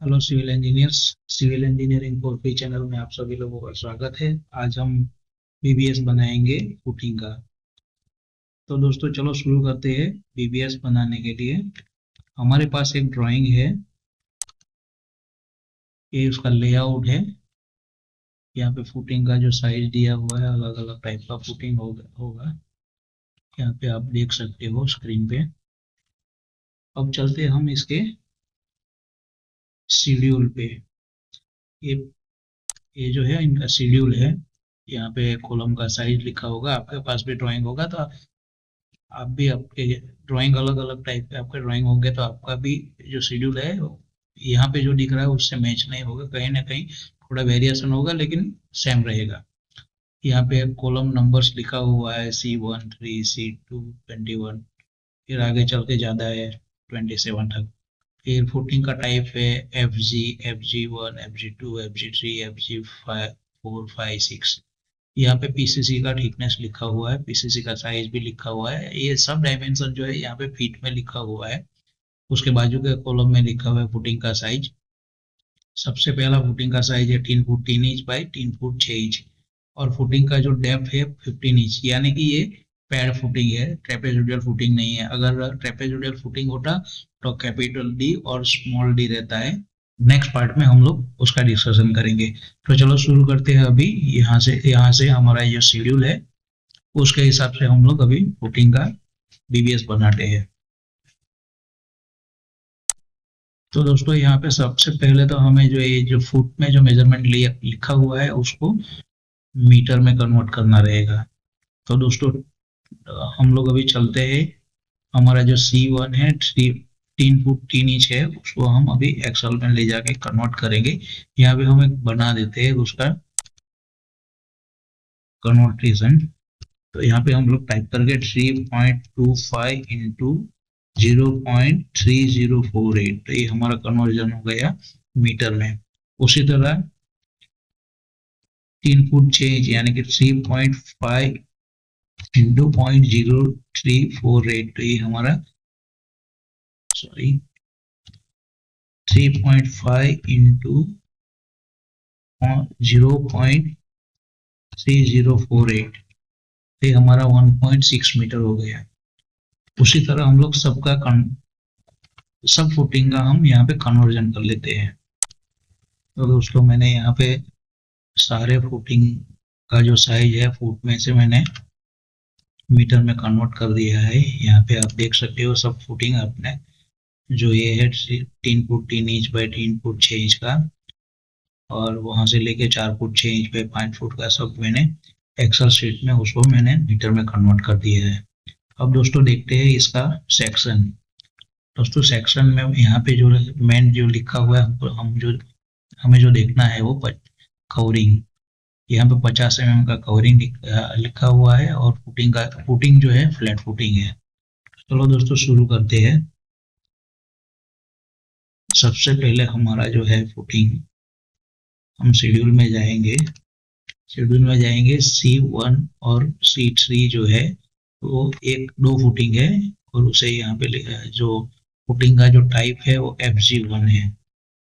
Hello civil engineers. Civil engineering for P channel में आप सभी लोगों का स्वागत है। आज हम बीबीएस बनाएंगे फुटिंग का। तो दोस्तों चलो शुरू करते हैं। बीबीएस बनाने के लिए हमारे पास एक ड्राइंग है। ये उसका लेआउट है। यहाँ पे फुटिंग का जो साइज दिया हुआ है, अलग अलग टाइप का फुटिंग होगा। यहाँ पे आप देख सकते हो स्क्रीन पे। अब चलते हैं हम इसके शेड्यूल पे। ये ये जो है इनका शेड्यूल है। यहाँ पे कॉलम का साइज लिखा होगा। आपके पास भी ड्राइंग होगा तो आप भी आपके ड्राइंग अलग अलग टाइप के आपके ड्राइंग होंगे तो आपका भी जो शेड्यूल है यहाँ पे जो दिख रहा है उससे मैच नहीं होगा। कहीं ना कहीं थोड़ा वेरिएशन होगा लेकिन सेम रहेगा। यहाँ पे कॉलम नंबर्स लिखा हुआ है C13 C2 21। फिर आगे चल के ज्यादा है 27 तक। फिर फुटिंग का टाइप है FG FG1 FG2 FG3 FG4 5 6। यहाँ पे पीसीसी का थिकनेस लिखा हुआ है, पीसीसी का साइज भी लिखा हुआ है। ये सब डायमेंशन जो है यहाँ पे फीट में लिखा हुआ है। उसके बाजू के कॉलम में लिखा हुआ है फुटिंग का साइज। सबसे पहला फुटिंग का साइज है 3 foot 3 inch by 3 foot 6 inch. और फुटिंग का जो डेप्थ है 15 इंच, यानी कि ये पैड फुटिंग है, ट्रेपेजोइडल फुटिंग नहीं है। अगर ट्रेपेजोइडल फुटिंग होता तो कैपिटल डी और स्मॉल डी रहता है। नेक्स्ट पार्ट में हम लोग उसका डिस्कशन करेंगे। तो चलो शुरू करते हैं। अभी यहाँ से हमारा जो शेड्यूल है उसके हिसाब से हम लोग अभी फुटिंग का बीबीएस बनाते हैं। तो दोस्तों यहाँ पे सबसे पहले तो हमें जो ये जो फुट में जो मेजरमेंट लिखा हुआ है उसको मीटर में कन्वर्ट करना रहेगा। तो दोस्तों हम लोग अभी चलते हैं। हमारा जो C1 है 3 फुट 3 इंच है, उसको हम अभी एक्सल में ले जाके कन्वर्ट करेंगे। यहाँ पे हम एक बना देते हैं उसका कन्वर्टेशन। तो यहाँ पे हम लोग टाइप करके 3.25 इंटू 0.3048, तो ये हमारा कन्वर्जन हो गया मीटर में। उसी तरह 3 फुट 6 इंच यानी कि 3.5 इंटू 0.0348, तो ये हमारा सॉरी 3.5 इंटू 0.3048, ये हमारा 1.6 मीटर हो गया। उसी तरह हम लोग सब फुटिंग का हम यहाँ पे कन्वर्जन कर लेते हैं। तो दोस्तों मैंने यहाँ पे सारे फुटिंग का जो साइज है फुट में से मैंने मीटर में कन्वर्ट कर दिया है। यहाँ पे आप देख सकते हो सब फुटिंग अपने जो ये है 3 foot 3 inch by 3 foot 6 inch का, और वहां से लेके 4 फुट 6 इंच पे 5 फुट का सब मैंने एक्सेल शीट में उसको मैंने मीटर में कन्वर्ट कर दिया है। अब दोस्तों देखते हैं इसका सेक्शन। दोस्तों सेक्शन में यहाँ पे जो मेन जो लिखा हुआ है हमें जो देखना है वो कवरिंग। यहाँ पे 50 mm का कवरिंग लिखा हुआ है, और फुटिंग जो है फ्लैट फुटिंग है। चलो दोस्तों शुरू करते हैं। सबसे पहले हमारा जो है फुटिंग, हम शेड्यूल में जाएंगे। शेड्यूल में जाएंगे C1 और C3 जो है वो एक दो फुटिंग है, और उसे यहाँ पे जो फुटिंग का जो टाइप है वो FG1 है।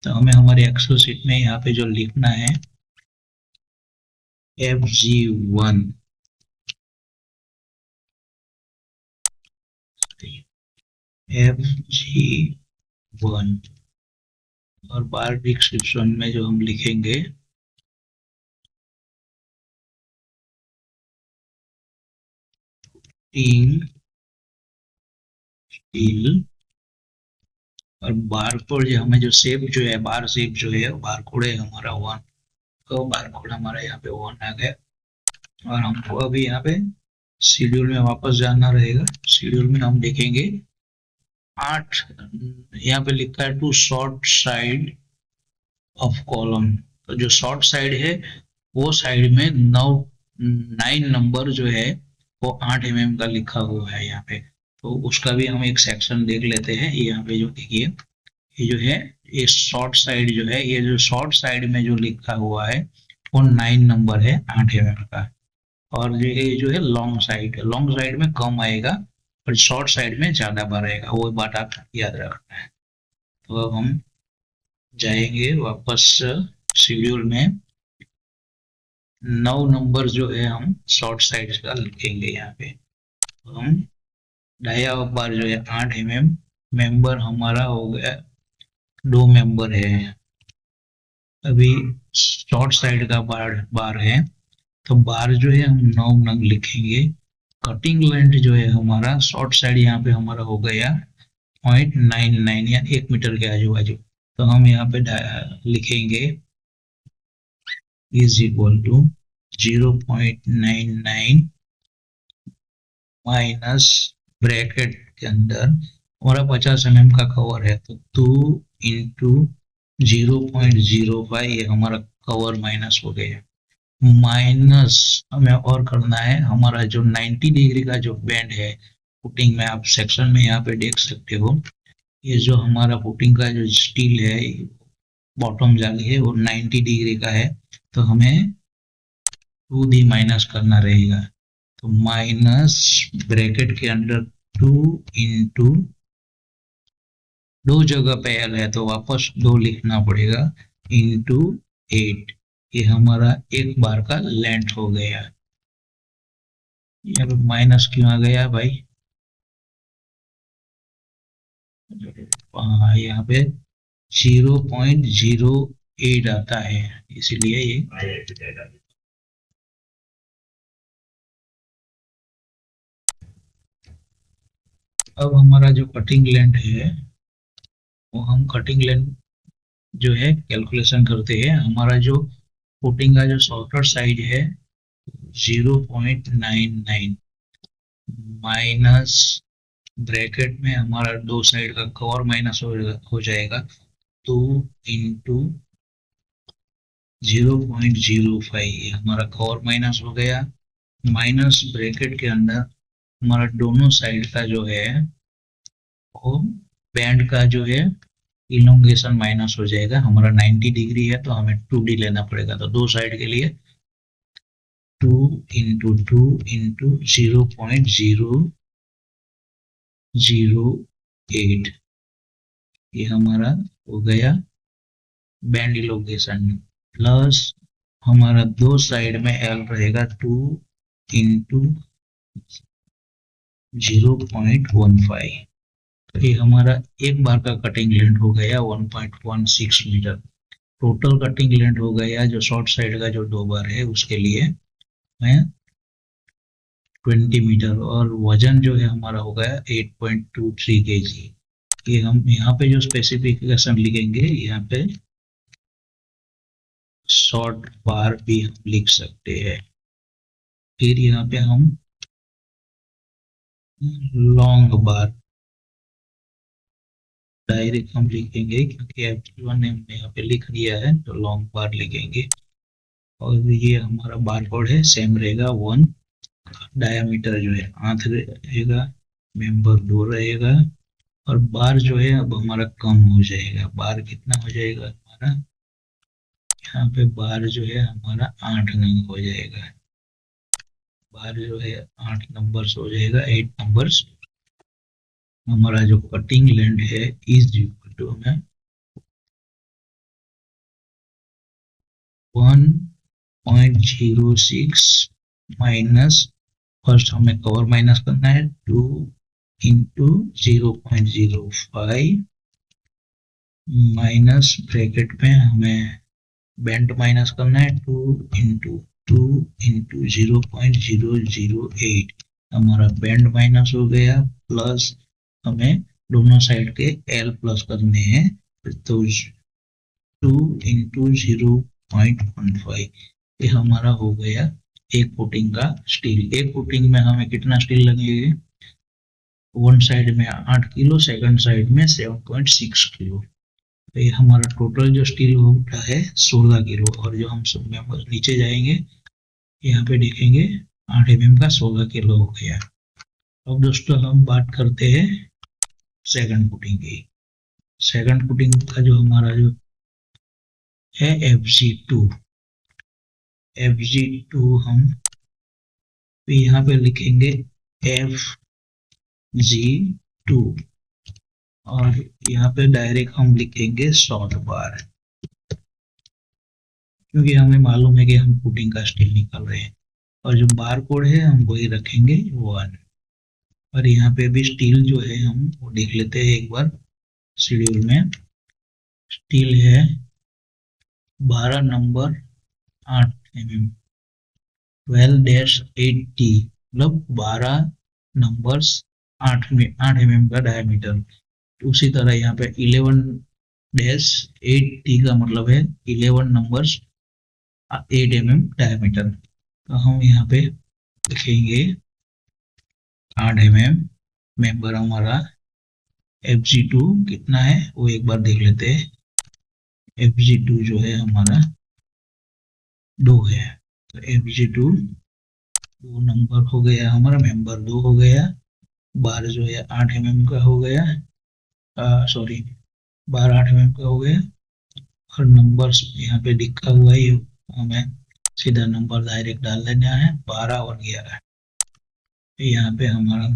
तो हमें हमारे एक्सेल शीट में यहाँ पे जो लिखना है FG1, FG1। और बार डिस्क्रिप्शन में जो हम लिखेंगे टीम स्टील, और बार कोड जो हमें जो शेप जो है बार शेप जो है बार कोड है हमारा 1। तो बार कोड हमारा यहाँ पे 1 आ गया। और हमको अभी यहाँ पे शेड्यूल में वापस जाना रहेगा। शेड्यूल में हम देखेंगे 8, यहाँ पे लिखा है to short side of column. तो जो शॉर्ट साइड है वो साइड में 9 जो है वो 8 mm का लिखा हुआ है यहाँ पे। तो उसका भी हम एक सेक्शन देख लेते हैं। यहाँ पे जो देखिए ये जो है ये शॉर्ट साइड जो है, ये जो शॉर्ट साइड में जो लिखा हुआ है वो 9 है 8 mm का। और ये जो है लॉन्ग साइड में कम आएगा और शॉर्ट साइड में ज्यादा बार आएगा, वो बात आप याद रखना है। तो अब हम जाएंगे वापस शेड्यूल में। 9 नंबर जो है हम शॉर्ट साइड का लिखेंगे यहाँ पे। तो हम डाया बार जो है 8 mm, मेंबर हमारा हो गया 2 मेंबर है। अभी शॉर्ट साइड का बार बार है, तो बार जो है हम 9 नंग लिखेंगे। कटिंग लेंथ जो है हमारा शॉर्ट साइड यहाँ पे हमारा हो गया 0.99 या 1 मीटर के आजू बाजू। तो हम यहाँ पे लिखेंगे is equal to 0.99 minus bracket के अंदर हमारा 50 mm का कवर है, तो 2 × 0.05 ये हमारा कवर माइनस हो गया। माइनस हमें और करना है हमारा जो 90 डिग्री का जो बैंड है फुटिंग में, आप सेक्शन में यहाँ पे देख सकते हो। ये जो हमारा फुटिंग का जो स्टील है बॉटम जाली है वो 90 डिग्री का है, तो हमें 2 दी माइनस करना रहेगा। तो माइनस ब्रैकेट के अंदर 2 × दो जगह पे एल है तो वापस 2 लिखना पड़ेगा, इंटू 8। ये हमारा एक बार का लेंथ हो गया। यहाँ पे माइनस क्यों आ गया भाई? यहाँ पे 0.08 आता है, इसलिए ये। अब हमारा जो कटिंग लेंथ है वो हम कटिंग लेंथ जो है कैलकुलेशन करते हैं। हमारा जो फुटिंग का जो शॉर्टर साइड है 0.99 माइनस ब्रैकेट में हमारा दो साइड का कवर माइनस हो जाएगा, 2 × 0.05 हमारा कवर माइनस हो गया। माइनस ब्रैकेट के अंदर हमारा दोनों साइड का जो है वो बैंड का जो है इलोंगेशन माइनस हो जाएगा। हमारा 90 डिग्री है तो हमें 2D लेना पड़ेगा, तो दो साइड के लिए 2 × 2 × 0.008 ये हमारा हो गया बैंड इलोंगेशन। प्लस हमारा दो साइड में एल रहेगा 2 × 0.15। तो ये हमारा एक बार का कटिंग लेंथ हो गया 1.16 मीटर। टोटल कटिंग लेंथ हो गया जो शॉर्ट साइड का जो दो बार है उसके लिए है 20 मीटर, और वजन जो है हमारा हो गया 8.23 kg। ये हम यहाँ पे जो स्पेसिफिकेशन लिखेंगे यहाँ पे शॉर्ट बार भी हम लिख सकते हैं। फिर यहाँ पे हम लॉन्ग बार डायरेक्ट हम लिखेंगे क्योंकि F1 ने हमने यहाँ पे लिख दिया है, तो लॉन्ग बार लिखेंगे। और ये हमारा बार कोड है, सेम रहेगा 1। डायामीटर जो है 8 रहेगा, मेंबर 2 रहेगा, और बार जो है अब हमारा कम हो जाएगा। बार कितना हो जाएगा हमारा? यहाँ पे बार जो है हमारा 8 नहीं हो जाएगा। बार जो है 8 नंबर्स हो जाएगा, 8 नंबर्स। हमारा जो कटिंग लेंथ है इज इक्वल टू हमें 1.06 माइनस, फर्स्ट हमें कवर माइनस करना है 2 × 0.05 माइनस ब्रैकेट में हमें बैंड माइनस करना है 2 × 0.008। हमारा बैंड माइनस हो गया, प्लस हमें दोनों साइड के एल प्लस करने हैं, तो 2 × 0.15 ये हमारा हो गया एक फुटिंग का स्टील। एक फुटिंग में हमें कितना स्टील लगेगा? वन साइड में 8 किलो, सेकंड साइड में 7.6 किलो। तो ये हमारा टोटल जो स्टील होता है 16 किलो। और जो हम सब मेंबर नीचे जाएंगे यहाँ पे देखेंगे 8 mm का 16 किलो हो गया। अब दोस्तों हम बात करते हैं सेकंड फुटिंग की। सेकंड फुटिंग का जो हमारा जो है FG2, FG2 हम यहाँ पे लिखेंगे FG2 और यहाँ पे डायरेक्ट हम लिखेंगे शॉर्ट बार, क्योंकि हमें मालूम है कि हम पुटिंग का स्टील निकाल रहे हैं, और जो बार कोड है हम वही रखेंगे 1। और यहाँ पे भी स्टील जो है हम वो देख लेते हैं एक बार शेड्यूल में। स्टील है 12 नंबर 8 mm, 12-8T, मतलब 12 नंबर्स 8 mm का डायमीटर। उसी तरह यहाँ पे 11-8T का मतलब है 11 नंबर्स 8 mm डायमीटर। तो हम यहाँ पे लिखेंगे 8 mm। मेंबर हमारा Fg2 कितना है वो एक बार देख लेते हैं। Fg2 जो है हमारा 2 है, तो Fg2 2 नंबर हो गया, हमारा मेंबर 2 हो गया। बार जो है 8 mm का हो गया, सॉरी, बार 8 mm का हो गया। और नंबर्स यहाँ पे लिखा हुआ ही, हमें सीधा नंबर डायरेक्ट डाल देना है, 12 और 11। यहाँ पे हमारा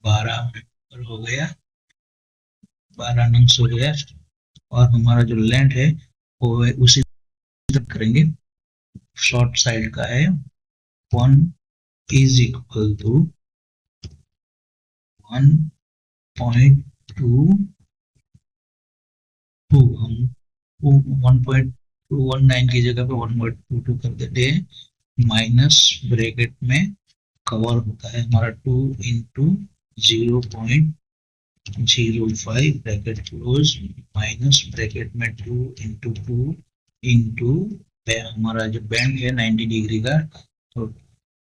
12 मेंबर हो गया, 12 नंग्स हो गया। और हमारा जो लेंथ है वो है उसी तक करेंगे, शॉर्ट साइड का है 1 इज इक्वल टू 1.22। हम 1.219 की जगह पे 1.22 कर देते हैं। माइनस ब्रैकेट में कवर होता है हमारा 2 into 0.05 bracket close, minus bracket में 2 इंटू 2 इंटू हमारा जो बैंड है 90 डिग्री का, तो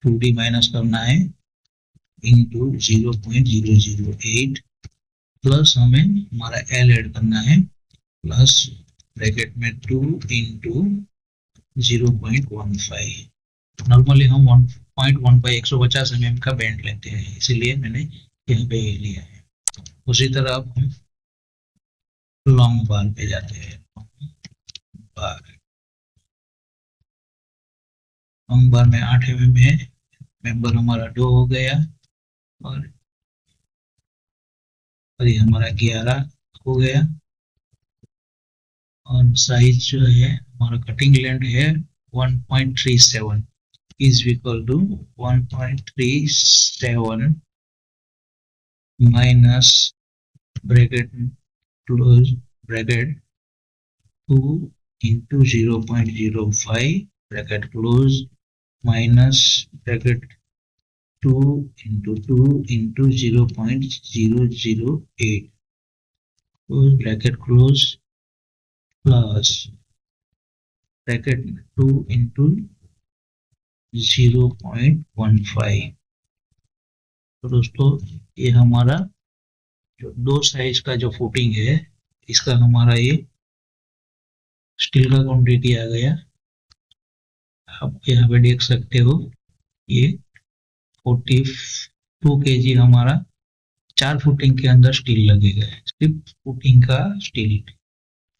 2D माइनस करना है इंटू 0.008, प्लस हमें हमारा L ऐड करना है, प्लस ब्रैकेट में 2 इंटू 0.15। नॉर्मली हम 1.15 150 mm का बैंड लेते हैं, इसीलिए मैंने यहाँ पे ये लिया है। उसी तरह अब हम लॉन्ग बार पे जाते हैं। बार लॉन्ग बार में 8 mm है, मेंबर हमारा 2 हो गया, और ये हमारा 11 हो गया। और साइज जो है हमारा कटिंग लेंथ है 1.37 is equal to 1.37 minus bracket close bracket 2 into 0.05 bracket close, minus bracket 2 into 2 into 0.008 close bracket close, plus bracket 2 into 0.15। तो दोस्तों ये हमारा जो दो साइज का जो फुटिंग है, इसका हमारा ये स्टील का क्वांटिटी आ गया। आप यहाँ पे देख सकते हो ये 42 kg हमारा 4 फुटिंग के अंदर स्टील लगेगा, सिर्फ फुटिंग का स्टील।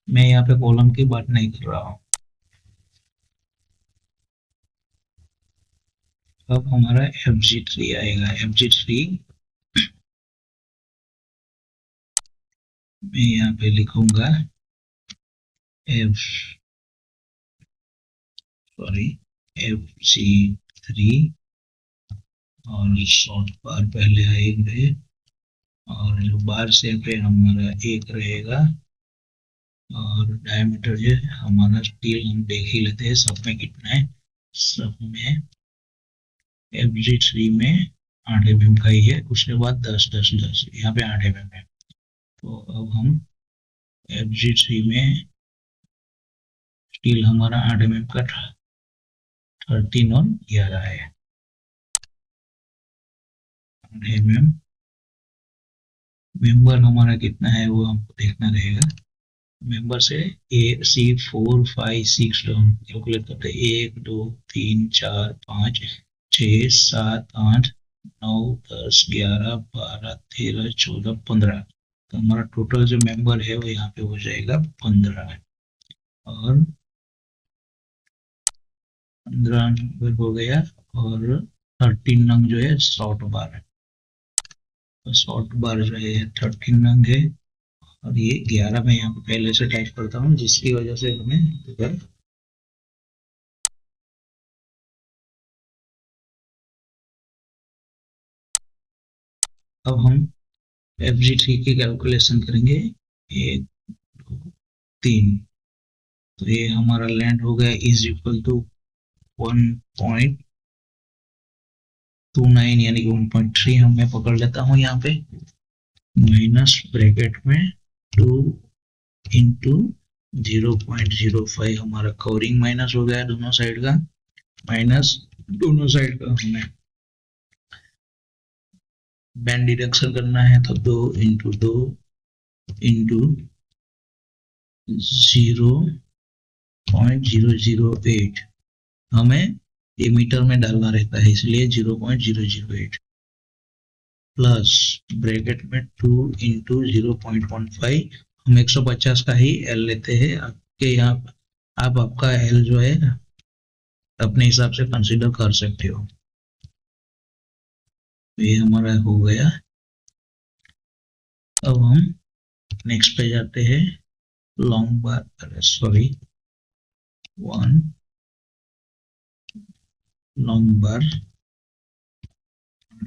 मैं यहाँ पे कॉलम की बात नहीं कर रहा हूँ। अब हमारा Fg3 आएगा। Fg3 मैं यहाँ पे लिखूंगा Fg3, और शॉर्ट बार पहले आएंगे, और जो बार शेप है हमारा 1 रहेगा, और डायमीटर जो है हमारा स्टील हम देख ही लेते हैं सब में कितना है। सब में Fg3 में 8 mm का ही है, उसके बाद 10-10-10, यहाँ पे 8 mm है। तो अब हम Fg3 में स्टील हमारा 8 mm का 13 और 11 है। 8 mm मेंबर हमारा कितना है वो हमको देखना रहेगा। मेंबर से C4 5 6 तो हम कैलकुलेट करते हैं, 1 2 3 4 5 6 7 8 9 10 11 12 13 14 15। तो हमारा टोटल जो मेंबर है वो यहाँ पे हो जाएगा 15, और 15 नंबर हो गया, और 13 नंग जो है शॉर्ट बार है। तो शॉर्ट बार जो है 13 नंग है, और ये 11 मैं यहाँ पे पहले से टाइप करता हूँ, जिसकी वजह से हमें इधर अब हम FG3 की कैलकुलेशन करेंगे। 1 2 3, तो ये हमारा लैंड हो गया इज इक्वल टू 1.29 यानी कि 1.3 हम मैं पकड़ लेता हूँ यहाँ पे, माइनस ब्रैकेट में 2 इंटू 0.05 हमारा कवरिंग माइनस हो गया दोनों साइड का, माइनस दोनों साइड का हमें बैंड डिडक्शन करना है, तो 2 इंटू 2 इंटू 0.008 हमें ये मीटर में डालना रहता है, इसलिए 0.008 प्लस ब्रैकेट में 2 इंटू 0.15 हम 150 का ही एल लेते हैं। आपके यहाँ आप आपका एल जो है अपने हिसाब से कंसीडर कर सकते हो। ये हमारा हो गया। अब हम नेक्स्ट पे जाते हैं, लॉन्ग बार, सॉरी 1 लॉन्ग बार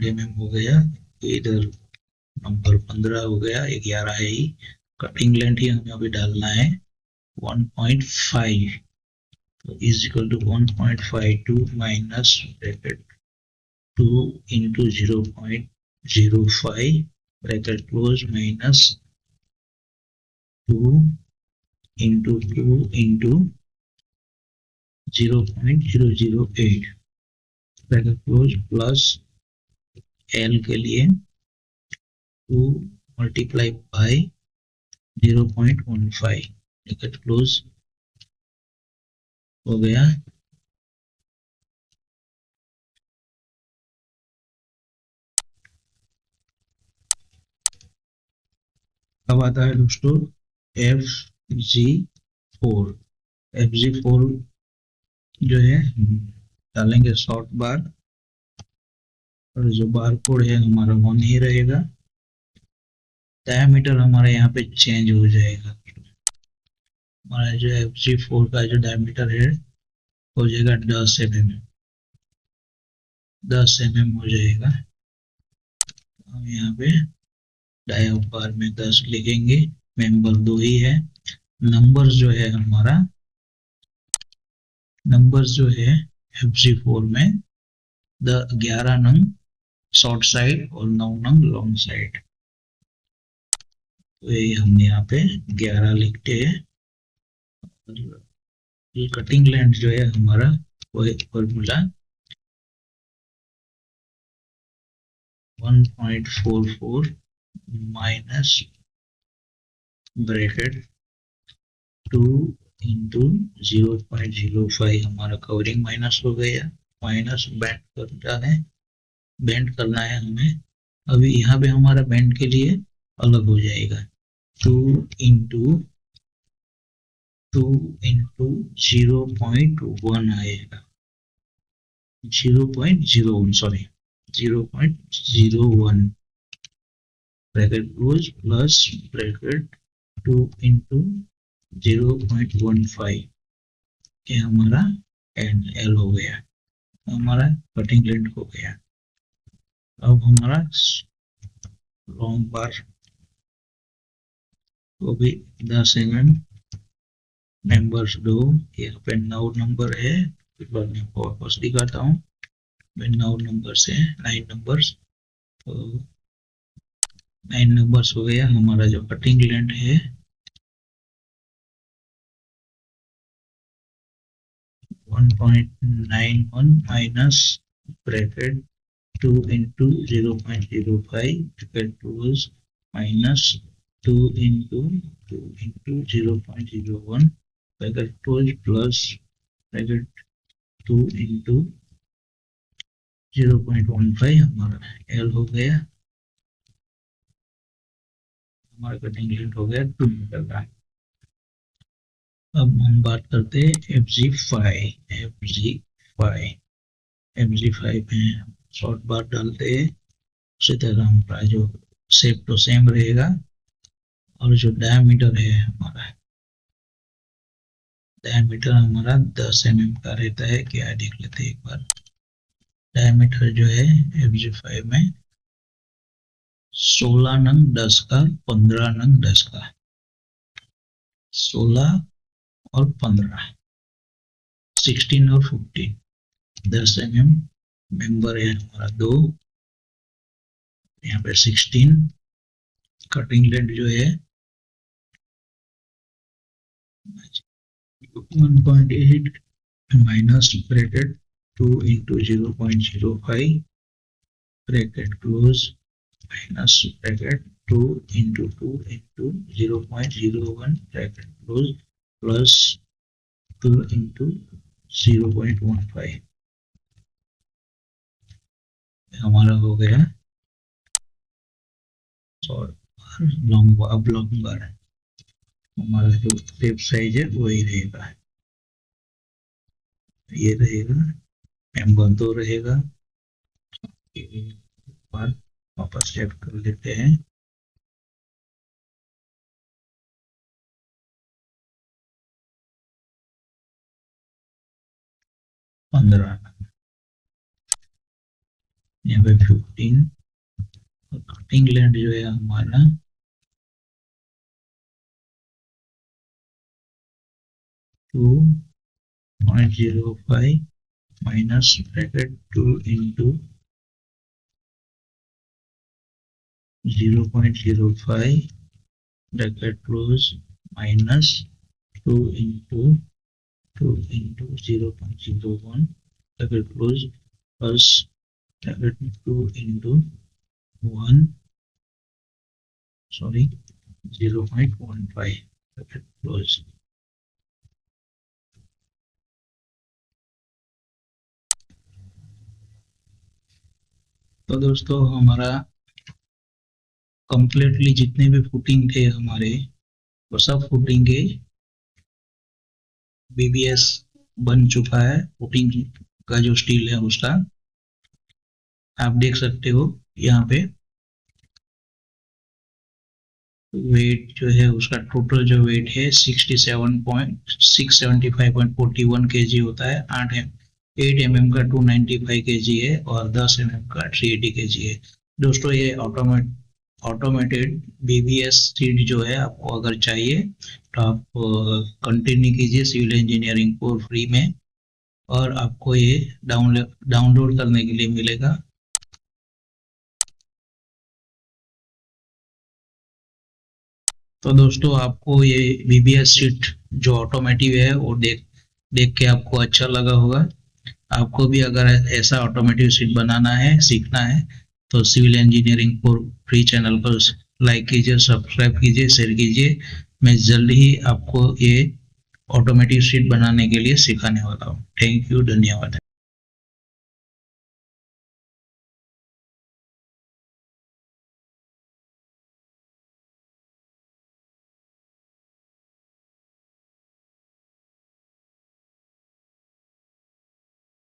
mm हो गया, इधर नंबर 15 हो गया, 11 है ही, कटिंग लेंथ ही हमें अभी डालना है 1.5, तो is equal to 1.52 minus bracket 2 into 0.05 bracket close minus 2 into 2 into 0.008 bracket close plus L के लिए 2 मल्टीप्लाई बाई 0.15 ब्रैकेट क्लोज हो गया। अब आता है दोस्तों FG4। FG4 जो है डालेंगे शॉर्ट बार, और जो बार कोड है हमारा 1 ही रहेगा, डायमीटर हमारे यहाँ पे चेंज हो जाएगा। हमारा जो FG4 का जो डायमीटर है हो जाएगा 10 mm, 10 mm हो जाएगा। हम यहाँ पे डायोड बार में 10 लिखेंगे, मेंबर 2 ही है। नंबर जो है हमारा, नंबर जो है FG4 में 11 नंग शॉर्ट साइड और 9 नंग लॉन्ग साइड, तो ये हम यहाँ पे 11 लिखते हैं। ये कटिंग लेंथ जो है हमारा वो है फॉर्मूला 1.44 माइनस ब्रैकेट 2 इंटू 0.05 हमारा कवरिंग माइनस हो गया, माइनस बैंड करना है, बैंड करना है हमें। अभी यहाँ पे हमारा बैंड के लिए अलग हो जाएगा, 2 इंटू 0.1 आएगा, 0.01 sorry 0.01 bracket close plus bracket 2 into 0.15 ये हमारा एल हो गया, हमारा कटिंग लेंथ हो गया। अब हमारा लॉन्ग बार को भी 10 mm, नंबर्स 2, यहाँ पे 9 नंबर है, फिर बाद में वापस दिखाता हूँ, 9 नंबर से 9 नंबर्स, तो 9 नंबर्स हो गया। हमारा जो कटिंग लेंथ है 1.91 minus bracket 2 into 0.05 bracket close minus 2 into 0.01 bracket close plus bracket 2 into 0.15 हमारा एल हो गया, हमारा कटिंग लेंथ हो गया 2 मीटर का। अब हम बात करते हैं FG5। FG5 में शॉर्ट बार डालते हैं, उसी तरह हमारा जो शेप तो सेम रहेगा, और जो डायमीटर है हमारा, डायमीटर हमारा 10 mm का रहता है। क्या है देख लेते हैं एक बार। डायमीटर जो है FG5 में 16 नंग 10 का, 15 नंग 10 का, 16 और 15, 16 और 15, 10 mm मेंबर है हमारा 2, यहाँ पे 16। कटिंग लेंथ जो है 1.8 minus bracket 2 into 0.05 bracket close minus bracket 2 into 2 into 0.01 bracket close plus 2 into 0.15 हमारा हो गया लॉन्ग। अब लॉन्ग बार हमारा जो टेप साइज है वही रहेगा, ये रहेगा, मेंबर 2 रहेगा। बार वापस चेक कर लेते हैं। यहाँ पे 15 और कटिंग लेंथ जो है हमारा 2.05 minus bracket 2 into 0.05 bracket close minus 2 into 2 into 0.01 bracket close plus bracket 2 into 1 sorry 0.15 bracket close. तो दोस्तों हमारा कंप्लीटली जितने भी फुटिंग थे हमारे, वो सब फुटिंग के BBS बन चुका है। फुटिंग का जो स्टील है उसका आप देख सकते हो यहाँ पे वेट जो है उसका टोटल जो वेट है 675.41 kg होता है। 8 mm का 295 kg है और 10 mm का 380 kg है। दोस्तों ये ऑटोमेटेड BBS सीट जो है आपको अगर चाहिए तो आप कंटिन्यू कीजिए सिविल इंजीनियरिंग को फ्री में, और आपको ये डाउनलोड करने के लिए मिलेगा। तो दोस्तों आपको ये BBS सीट जो ऑटोमेटिव है वो देख देख के आपको अच्छा लगा होगा। आपको भी अगर ऐसा ऑटोमेटिव सीट बनाना है, सीखना है, तो civil engineering for free channel पर लाइक कीजिए, सब्सक्राइब कीजिए, शेयर कीजिए। मैं जल्द ही आपको ये ऑटोमेटिव सीट बनाने के लिए सिखाने वाला हूँ। थैंक यू, धन्यवाद।